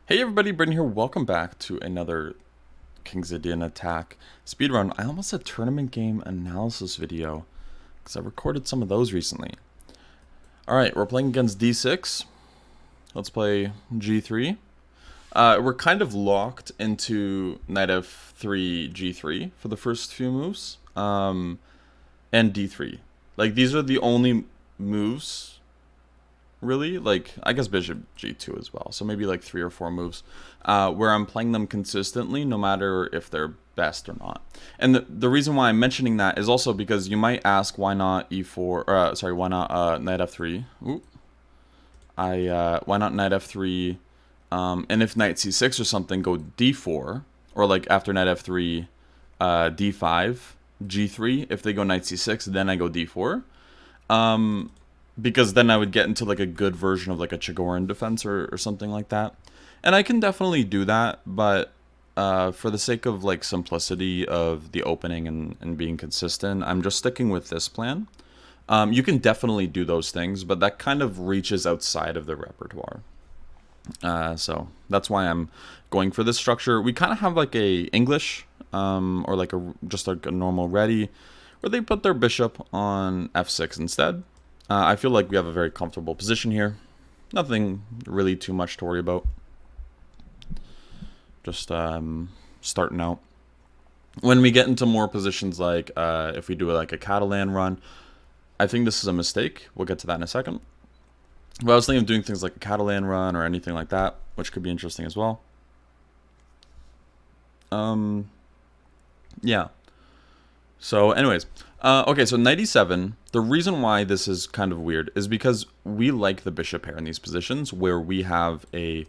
Hey everybody, Brendan here. Welcome back to another King's Indian Attack speedrun. I almost said tournament game analysis video because I recorded some of those recently. Alright, we're playing against D6. Let's play G3. We're kind of locked into knight f3, G3 for the first few moves. And D3. Like, these are the only moves really, like, I guess bishop g2 as well, so maybe like 3 or 4 moves where I'm playing them consistently no matter if they're best or not. And the reason why I'm mentioning that is also because you might ask, why not e4, why not knight f3. Why not knight f3, and if knight c6 or something, go d4, or like after knight f3, d5, g3. If they go knight c6, then I go d4. Because then I would get into like a good version of like a Chigorin defense or something like that. And I can definitely do that, but for the sake of like simplicity of the opening and being consistent, I'm just sticking with this plan. You can definitely do those things, but that kind of reaches outside of the repertoire. So that's why I'm going for this structure. We kind of have like a English or like just like a normal ready where they put their bishop on f6 instead. I feel like we have a very comfortable position here. Nothing really too much to worry about. Just starting out. When we get into more positions like if we do like a Catalan run, I think this is a mistake. We'll get to that in a second. But I was thinking of doing things like a Catalan run or anything like that, which could be interesting as well. Yeah. So anyways, okay, so knight e7, the reason why this is kind of weird is because we like the bishop pair in these positions where we have a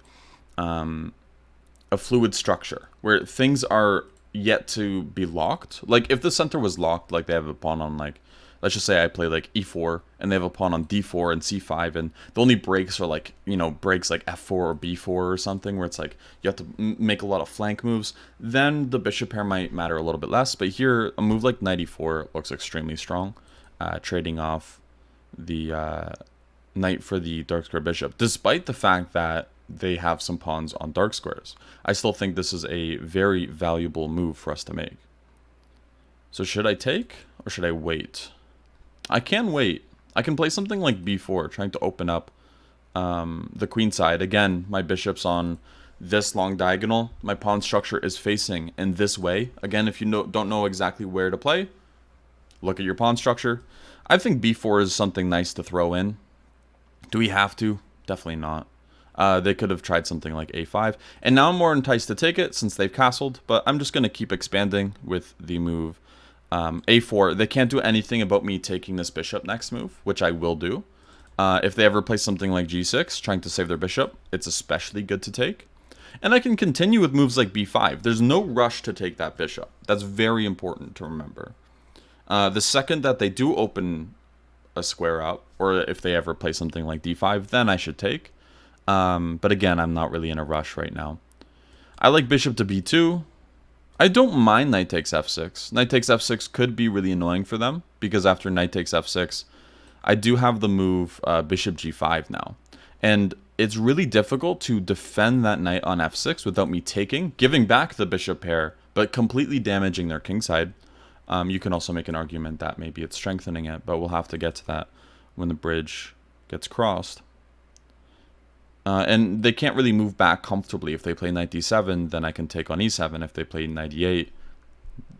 fluid structure, where things are yet to be locked. Like, if the center was locked, like they have a pawn on, like, let's just say I play, like, e4, and they have a pawn on d4 and c5, and the only breaks are, like, you know, breaks like f4 or b4 or something, where it's like you have to make a lot of flank moves, then the bishop pair might matter a little bit less. But here, a move like knight e4 looks extremely strong, trading off the knight for the dark square bishop, despite the fact that they have some pawns on dark squares. I still think this is a very valuable move for us to make. So should I take, or should I wait? I can wait. I can play something like b4, trying to open up the queen side. Again, my bishop's on this long diagonal. My pawn structure is facing in this way. Again, if you don't know exactly where to play, look at your pawn structure. I think b4 is something nice to throw in. Do we have to? Definitely not. They could have tried something like a5. And now I'm more enticed to take it since they've castled, but I'm just going to keep expanding with the move a4. They can't do anything about me taking this bishop next move, which I will do. If they ever play something like g6, trying to save their bishop, it's especially good to take. And I can continue with moves like b5. There's no rush to take that bishop. That's very important to remember. The second that they do open a square up, or if they ever play something like d5, then I should take. But again, I'm not really in a rush right now. I like bishop to b2. I don't mind knight takes f6. Knight takes f6 could be really annoying for them, because after knight takes f6, I do have the move bishop g5 now. And it's really difficult to defend that knight on f6 without me taking, giving back the bishop pair, but completely damaging their kingside. You can also make an argument that maybe it's strengthening it, but we'll have to get to that when the bridge gets crossed. And they can't really move back comfortably. If they play knight d7, then I can take on e7. If they play knight e8,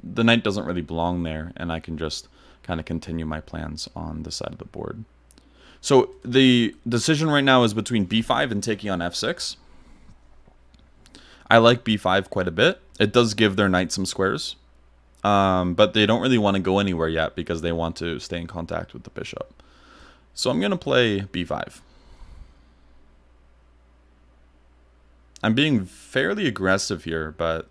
the knight doesn't really belong there, and I can just kind of continue my plans on this side of the board. So the decision right now is between b5 and taking on f6. I like b5 quite a bit. It does give their knight some squares, but they don't really want to go anywhere yet because they want to stay in contact with the bishop. So I'm going to play b5. I'm being fairly aggressive here, but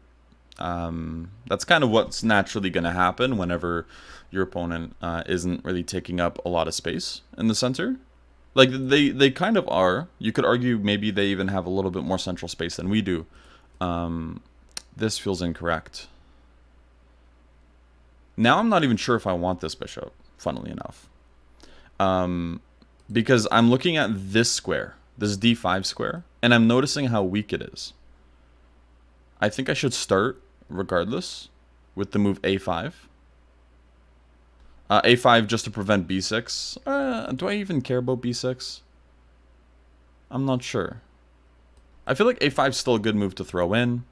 that's kind of what's naturally going to happen whenever your opponent isn't really taking up a lot of space in the center. Like, they kind of are. You could argue maybe they even have a little bit more central space than we do. This feels incorrect. Now I'm not even sure if I want this bishop, funnily enough. Because I'm looking at this square. this d5 square, and I'm noticing how weak it is. I think I should start, regardless, with the move a5. A5 just to prevent b6. Do I even care about b6? I'm not sure. I feel like a5 is still a good move to throw in.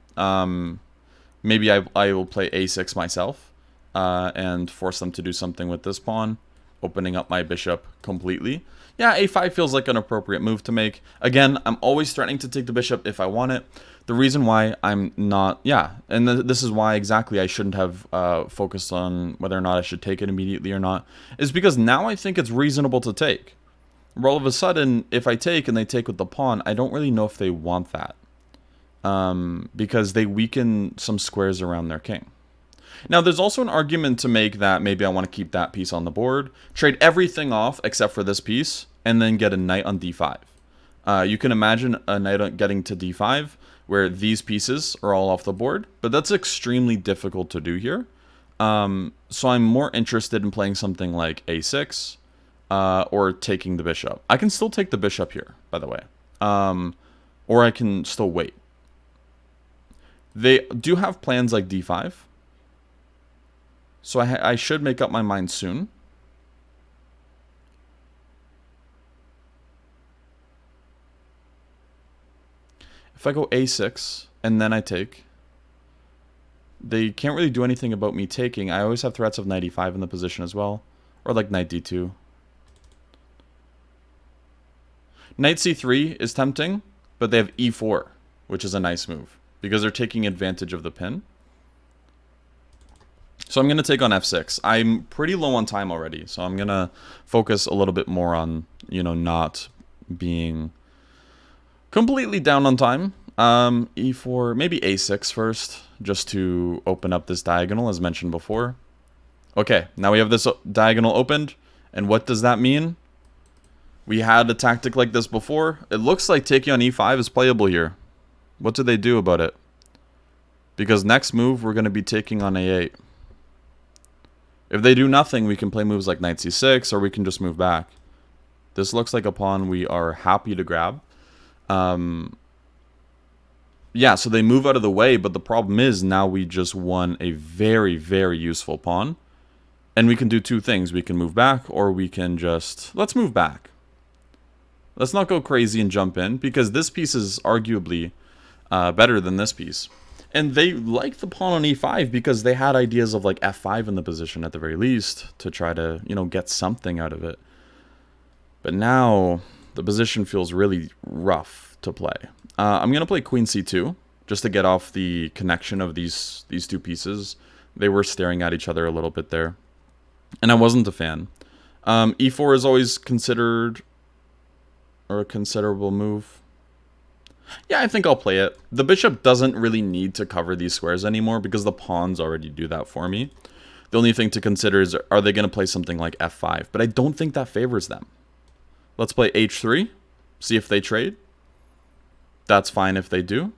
Maybe I will play a6 myself and force them to do something with this pawn, opening up my bishop completely. Yeah, a5 feels like an appropriate move to make. Again, I'm always threatening to take the bishop if I want it. The reason why I'm not, and this is why exactly I shouldn't have focused on whether or not I should take it immediately or not, is because now I think it's reasonable to take. Where all of a sudden, if I take and they take with the pawn, I don't really know if they want that. Because they weaken some squares around their king. Now, there's also an argument to make that maybe I want to keep that piece on the board, trade everything off except for this piece, and then get a knight on d5. You can imagine a knight getting to d5, where these pieces are all off the board, but that's extremely difficult to do here. So I'm more interested in playing something like a6, or taking the bishop. I can still take the bishop here, by the way. Or I can still wait. They do have plans like d5. So I should make up my mind soon. If I go a6 and then I take, they can't really do anything about me taking. I always have threats of knight e5 in the position as well. Or like knight d2. Knight c3 is tempting, but they have e4, which is a nice move, because they're taking advantage of the pin. So I'm going to take on f6. I'm pretty low on time already, so I'm going to focus a little bit more on, not being completely down on time. E4, maybe a6 first, just to open up this diagonal, as mentioned before. Okay, now we have this diagonal opened, and what does that mean? We had a tactic like this before. It looks like taking on e5 is playable here. What do they do about it? Because next move, we're going to be taking on a8. If they do nothing, we can play moves like knight c6, or we can just move back. This looks like a pawn we are happy to grab. Yeah, so they move out of the way, but the problem is now we just won a very, very useful pawn. And we can do two things. We can move back, or we can just... Let's move back. Let's not go crazy and jump in, because this piece is arguably better than this piece. And they like the pawn on e5 because they had ideas of like f5 in the position at the very least to try to, get something out of it. But now the position feels really rough to play. I'm going to play queen c2 just to get off the connection of these two pieces. They were staring at each other a little bit there. And I wasn't a fan. E4 is always considered a considerable move. Yeah, I think I'll play it. The bishop doesn't really need to cover these squares anymore because the pawns already do that for me. The only thing to consider is, are they going to play something like f5? But I don't think that favors them. Let's play h3. See if they trade. That's fine if they do.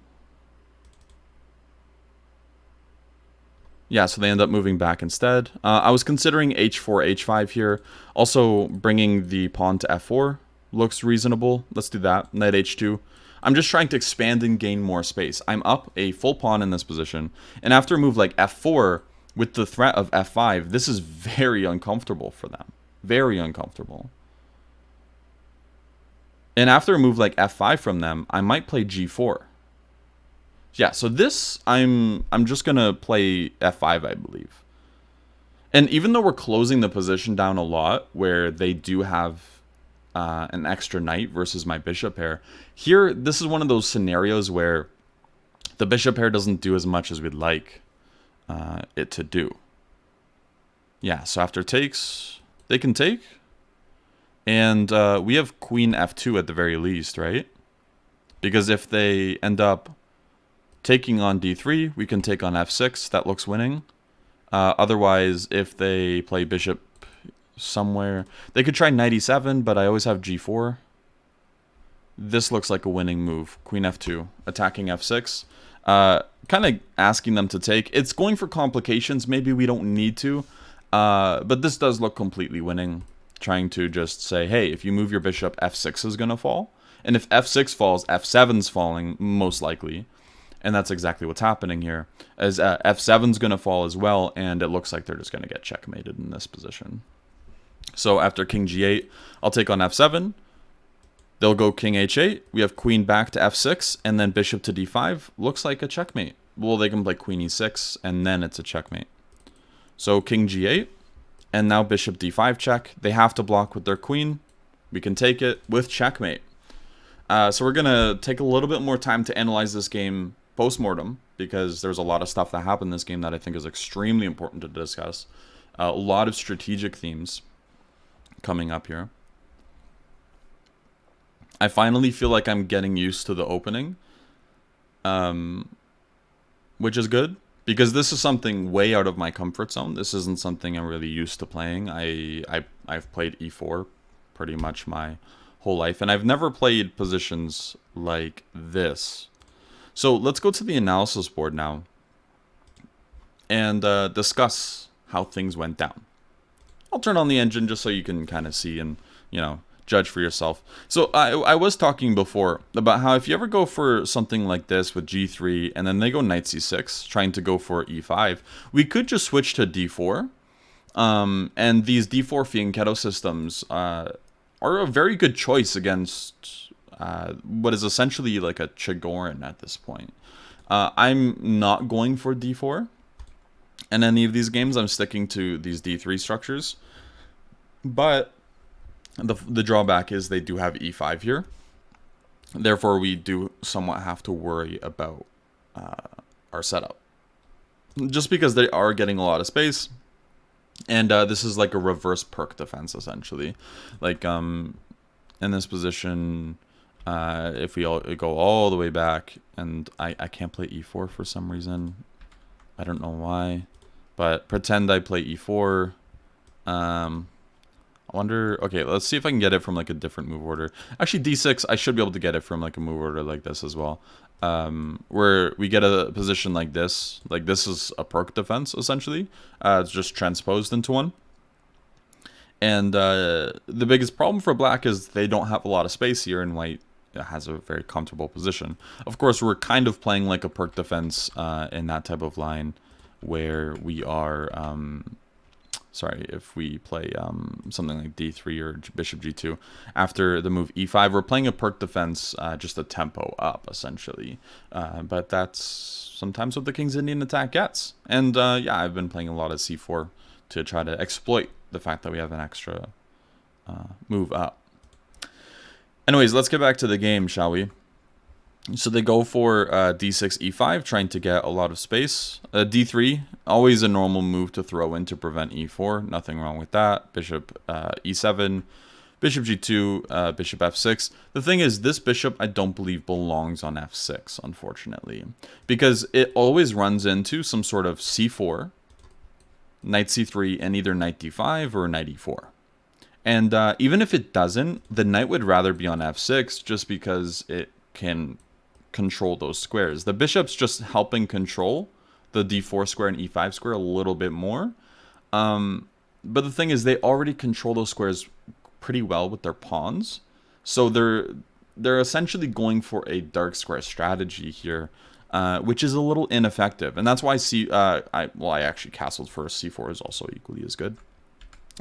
Yeah, so they end up moving back instead. I was considering h4, h5 here. Also, bringing the pawn to f4 looks reasonable. Let's do that. Knight h2. I'm just trying to expand and gain more space. I'm up a full pawn in this position. And after a move like f4, with the threat of f5, this is very uncomfortable for them. Very uncomfortable. And after a move like f5 from them, I might play g4. Yeah, so this, I'm just going to play f5, I believe. And even though we're closing the position down a lot, where they do have an extra knight versus my bishop pair, here, this is one of those scenarios where the bishop pair doesn't do as much as we'd like it to do. Yeah, so after takes, they can take. And we have queen f2 at the very least, right? Because if they end up taking on d3, we can take on f6. That looks winning. Otherwise, if they play bishop somewhere, they could try knight e7, but I always have g4. This looks like a winning move. Queen f2, attacking f6. Kind of asking them to take. It's going for complications. Maybe we don't need to. But this does look completely winning. Trying to just say, hey, if you move your bishop, f6 is going to fall. And if f6 falls, f7's falling, most likely. And that's exactly what's happening here, as f7's going to fall as well, and it looks like they're just going to get checkmated in this position. So after king g8, I'll take on f7. They'll go king h8. We have queen back to f6, and then bishop to d5. Looks like a checkmate. Well, they can play queen e6, and then it's a checkmate. So king g8, and now bishop d5 check. They have to block with their queen. We can take it with checkmate. So we're going to take a little bit more time to analyze this game post-mortem, because there's a lot of stuff that happened in this game that I think is extremely important to discuss. A lot of strategic themes coming up here. I finally feel like I'm getting used to the opening, which is good, because this is something way out of my comfort zone. This isn't something I'm really used to playing. I've played e4 pretty much my whole life, and I've never played positions like this. So let's go to the analysis board now and discuss how things went down. I'll turn on the engine just so you can kind of see and, you know, judge for yourself. So I was talking before about how if you ever go for something like this with g3 and then they go knight c6 trying to go for e5, we could just switch to d4. And these d4 fianchetto systems are a very good choice against what is essentially like a Chigorin at this point. I'm not going for d4 in any of these games. I'm sticking to these d3 structures. But the drawback is they do have e5 here. Therefore, we do somewhat have to worry about our setup. Just because they are getting a lot of space. And this is like a reverse perk defense, essentially. Like, in this position, if we go all the way back, and I can't play e4 for some reason. I don't know why. But pretend I play e4. I wonder, okay, let's see if I can get it from like a different move order. Actually, d6, I should be able to get it from like a move order like this as well. Where we get a position like this. Like this is a perk defense, essentially. It's just transposed into one. And the biggest problem for black is they don't have a lot of space here, and white has a very comfortable position. Of course, we're kind of playing like a perk defense in that type of line where we are... sorry, if we play something like d3 or bishop g2, after the move e5, we're playing a perk defense, just a tempo up, essentially. But that's sometimes what the King's Indian attack gets. And yeah, I've been playing a lot of c4 to try to exploit the fact that we have an extra move up. Anyways, let's get back to the game, shall we? So they go for d6, e5, trying to get a lot of space. d3, always a normal move to throw in to prevent e4. Nothing wrong with that. Bishop e7, bishop g2, bishop f6. The thing is, this bishop I don't believe belongs on f6, unfortunately. Because it always runs into some sort of c4, knight c3, and either knight d5 or knight e4. And even if it doesn't, the knight would rather be on f6 just because it can control those squares. The bishop's just helping control the d4 square and e5 square a little bit more. But the thing is, they already control those squares pretty well with their pawns. So they're essentially going for a dark square strategy here, which is a little ineffective. And that's why I actually castled first. c4 is also equally as good.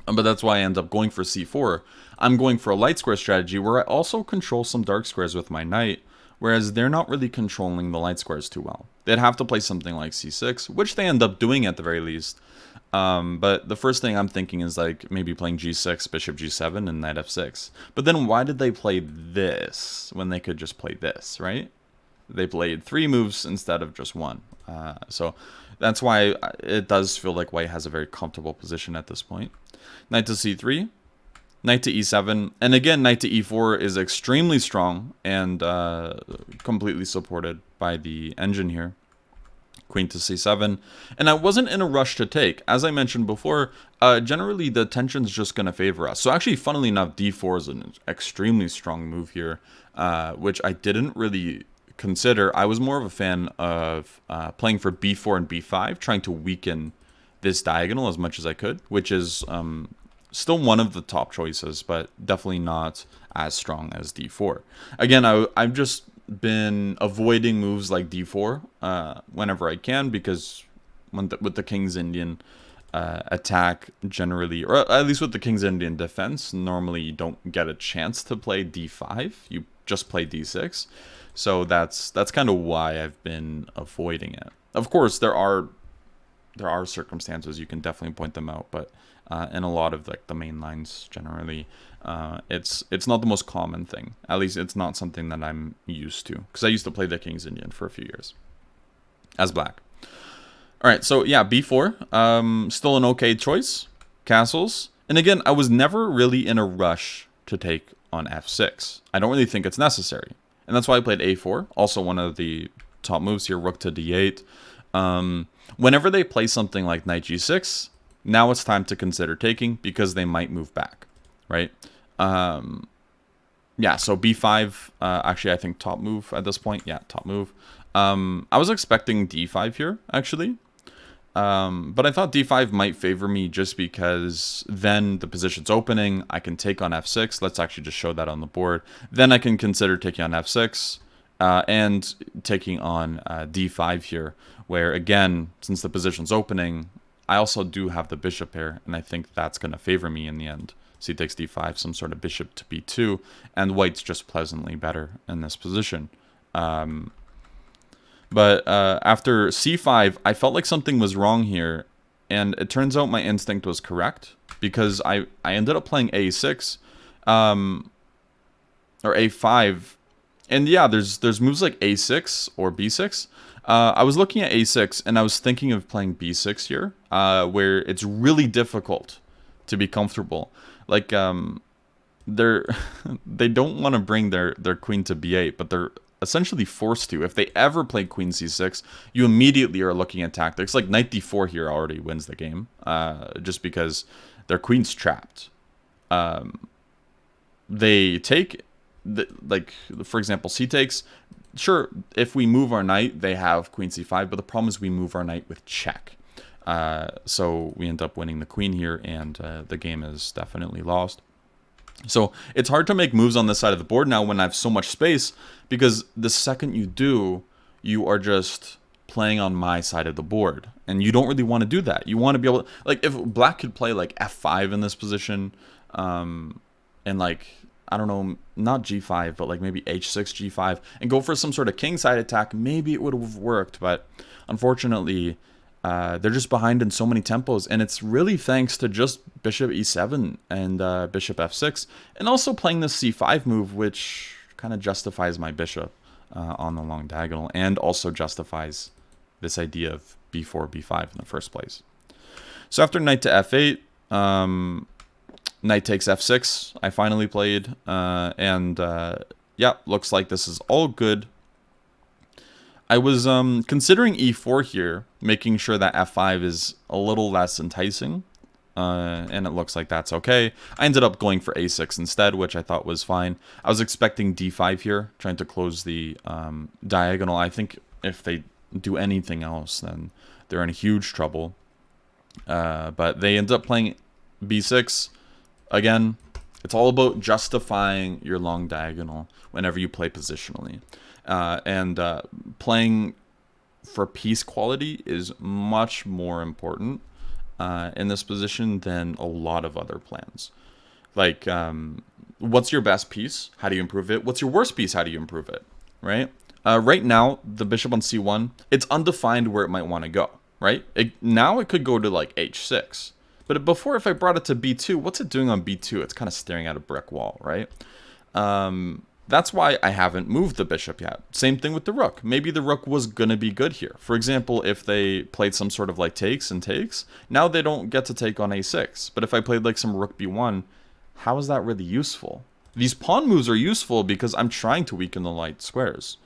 But that's why I end up going for c4. I'm going for a light square strategy where I also control some dark squares with my knight, whereas they're not really controlling the light squares too well. They'd have to play something like c6, which they end up doing at the very least. But the first thing I'm thinking is like maybe playing g6, bishop g7, and knight f6. But then why did they play this when they could just play this, right? They played 3 moves instead of just 1. So that's why it does feel like white has a very comfortable position at this point. Knight to c3, knight to e7, and again, knight to e4 is extremely strong and completely supported by the engine here. Queen to c7, and I wasn't in a rush to take. As I mentioned before, generally the tension's just going to favor us. So actually, funnily enough, d4 is an extremely strong move here, which I didn't really consider. I was more of a fan of playing for b4 and b5, trying to weaken this diagonal as much as I could, which is Still one of the top choices, but definitely not as strong as d4. Again, I've just been avoiding moves like d4 whenever I can, because with the King's Indian attack generally, or at least with the King's Indian defense, normally you don't get a chance to play d5. You just play d6. So that's kind of why I've been avoiding it. Of course, there are circumstances, you can definitely point them out, but in a lot of like the main lines generally, it's not the most common thing. At least it's not something that I'm used to, because I used to play the King's Indian for a few years as black. All right, so yeah, b4, still an okay choice. Castles, and again, I was never really in a rush to take on f6. I don't really think it's necessary, and that's why I played a4. Also, one of the top moves here, rook to d8. Whenever they play something like knight g6, now it's time to consider taking, because they might move back, right? Yeah, so b5, actually, I think top move at this point. Yeah, top move. I was expecting d5 here, actually. But I thought d5 might favor me, just because then the position's opening. I can take on f6. Let's actually just show that on the board. Then I can consider taking on f6 and taking on d5 here, where, again, since the position's opening, I also do have the bishop here, and I think that's going to favor me in the end. C takes d5, some sort of bishop to b2, and white's just pleasantly better in this position. But after c5, I felt like something was wrong here, and it turns out my instinct was correct, because I ended up playing a6, or a5, and yeah, there's moves like a6 or b6. I was looking at a6, and I was thinking of playing b6 here, where it's really difficult to be comfortable. Like, they don't want to bring their queen to b8, but they're essentially forced to. If they ever play queen c6, you immediately are looking at tactics. Like knight d4 here already wins the game, just because their queen's trapped. They take, like, for example, c takes. Sure, if we move our knight, they have queen c5, but the problem is we move our knight with check. So we end up winning the queen here, and the game is definitely lost. So it's hard to make moves on this side of the board now when I have so much space, because the second you do, you are just playing on my side of the board, and you don't really want to do that. You want to be able to, like, if black could play like f5 in this position, and like, I don't know, not g5, but like maybe h6, g5, and go for some sort of king side attack, maybe it would have worked. But unfortunately, they're just behind in so many tempos, and it's really thanks to just bishop e7 and bishop f6, and also playing this c5 move, which kind of justifies my bishop on the long diagonal, and also justifies this idea of b4, b5 in the first place. So after knight to f8, knight takes f6, I finally played, and yeah, looks like this is all good. I was considering e4 here, making sure that f5 is a little less enticing, and it looks like that's okay. I ended up going for a6 instead, which I thought was fine. I was expecting d5 here, trying to close the diagonal. I think if they do anything else, then they're in huge trouble. But they end up playing b6. Again, it's all about justifying your long diagonal whenever you play positionally. And playing for piece quality is much more important in this position than a lot of other plans. Like, what's your best piece? How do you improve it? What's your worst piece? How do you improve it? Right? Right now, the bishop on c1, it's undefined where it might want to go. Right? Now it could go to like h6. But before, if I brought it to b2, what's it doing on b2? It's kind of staring at a brick wall, right? That's why I haven't moved the bishop yet. Same thing with the rook. Maybe the rook was going to be good here. For example, if they played some sort of like takes and takes, now they don't get to take on a6. But if I played like some rook b1, how is that really useful? These pawn moves are useful because I'm trying to weaken the light squares.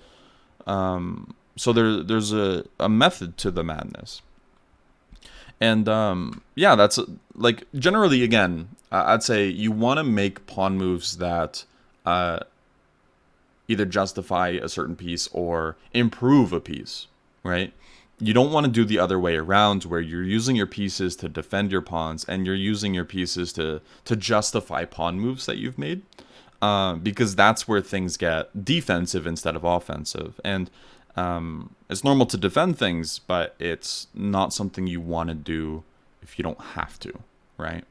So there's a method to the madness. And yeah, that's like generally, again, I'd say you want to make pawn moves that either justify a certain piece or improve a piece, right? You don't want to do the other way around, where you're using your pieces to defend your pawns, and you're using your pieces to justify pawn moves that you've made, because that's where things get defensive instead of offensive. And it's normal to defend things, but it's not something you want to do if you don't have to, right?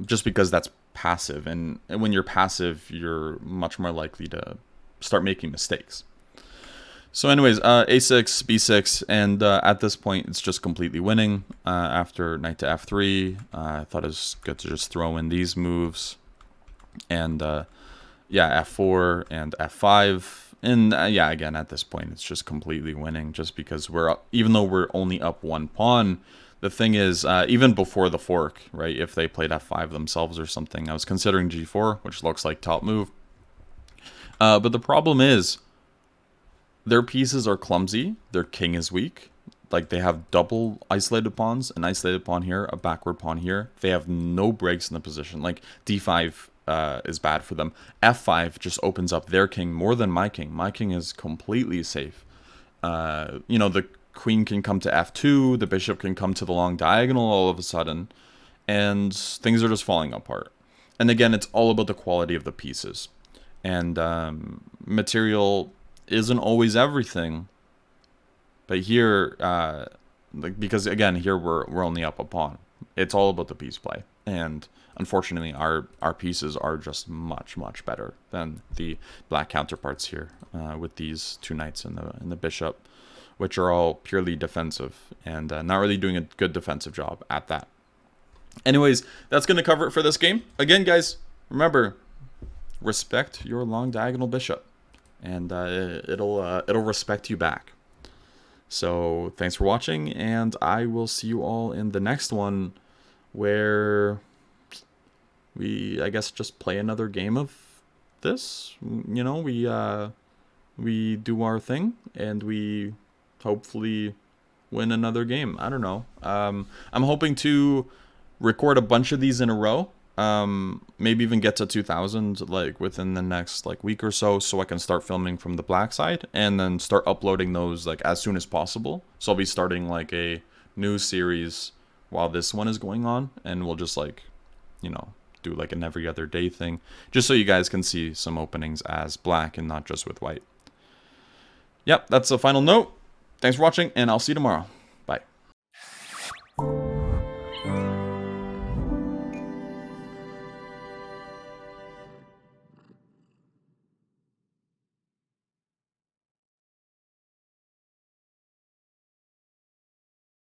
Just because that's passive, and when you're passive, you're much more likely to start making mistakes. So anyways, a6, b6, and at this point, it's just completely winning. After knight to f3, I thought it was good to just throw in these moves. And yeah, f4 and f5. And yeah, again, at this point, it's just completely winning, just because even though we're only up one pawn, the thing is, even before the fork, right, if they played f5 themselves or something, I was considering g4, which looks like top move. But the problem is, their pieces are clumsy, their king is weak, like they have double isolated pawns, an isolated pawn here, a backward pawn here. They have no breaks in the position, like d5 is bad for them. f5 just opens up their king more than my king. My king is completely safe. You know, the queen can come to f2, the bishop can come to the long diagonal all of a sudden, and things are just falling apart. And again, it's all about the quality of the pieces. And material isn't always everything, but here, like, because again, here we're only up a pawn. It's all about the piece play, and unfortunately, our pieces are just much better than the black counterparts here, with these two knights and the bishop, which are all purely defensive and not really doing a good defensive job at that. Anyways, that's gonna cover it for this game. Again, guys, remember, respect your long diagonal bishop, and it'll respect you back. So thanks for watching, and I will see you all in the next one, where we, I guess, just play another game of this. You know, we do our thing, and we hopefully win another game. I don't know. I'm hoping to record a bunch of these in a row. Maybe even get to 2,000 like within the next like week or so I can start filming from the black side, and then start uploading those like as soon as possible. So I'll be starting like a new series while this one is going on, and we'll just like, you know, do like an every other day thing, just so you guys can see some openings as black and not just with white. Yep, that's the final note. Thanks for watching, and I'll see you tomorrow.